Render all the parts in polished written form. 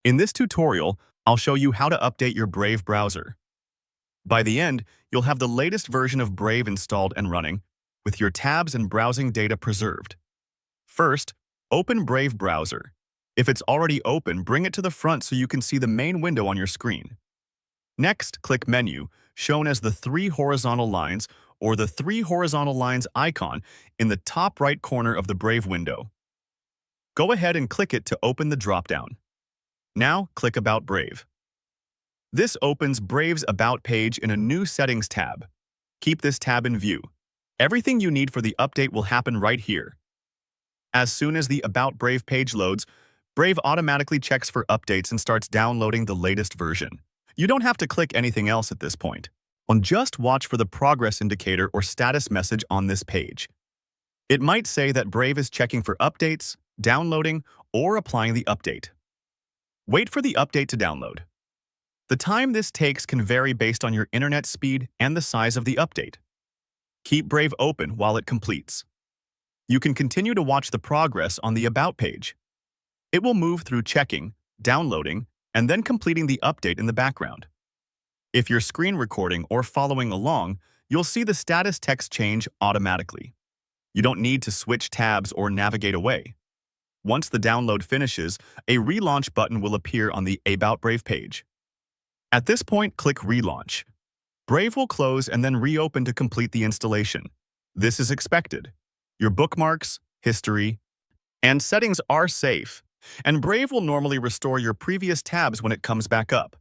In this tutorial, I'll show you how to update your Brave browser. By the end, you'll have the latest version of Brave installed and running, with your tabs and browsing data preserved. First, open Brave browser. If it's already open, bring it to the front so you can see the main window on your screen. Next, click Menu, shown as the three horizontal lines or the three horizontal lines icon in the top right corner of the Brave window. Go ahead and click it to open the dropdown. Now, click About Brave. This opens Brave's About page in a new Settings tab. Keep this tab in view. Everything you need for the update will happen right here. As soon as the About Brave page loads, Brave automatically checks for updates and starts downloading the latest version. You don't have to click anything else at this point. Just watch for the progress indicator or status message on this page. It might say that Brave is checking for updates, downloading, or applying the update. Wait for the update to download. The time this takes can vary based on your internet speed and the size of the update. Keep Brave open while it completes. You can continue to watch the progress on the About page. It will move through checking, downloading, and then completing the update in the background. If you're screen recording or following along, you'll see the status text change automatically. You don't need to switch tabs or navigate away. Once the download finishes, a relaunch button will appear on the About Brave page. At this point, click Relaunch. Brave will close and then reopen to complete the installation. This is expected. Your bookmarks, history, and settings are safe, and Brave will normally restore your previous tabs when it comes back up.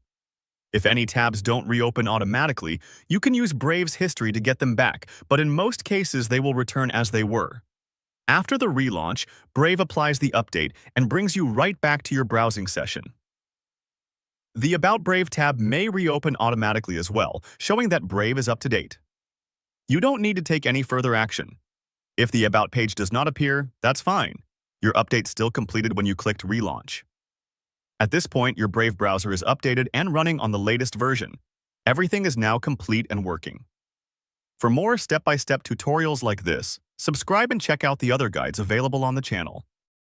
If any tabs don't reopen automatically, you can use Brave's history to get them back, but in most cases they will return as they were. After the relaunch, Brave applies the update and brings you right back to your browsing session. The About Brave tab may reopen automatically as well, showing that Brave is up to date. You don't need to take any further action. If the About page does not appear, that's fine. Your update's still completed when you clicked Relaunch. At this point, your Brave browser is updated and running on the latest version. Everything is now complete and working. For more step-by-step tutorials like this, subscribe and check out the other guides available on the channel.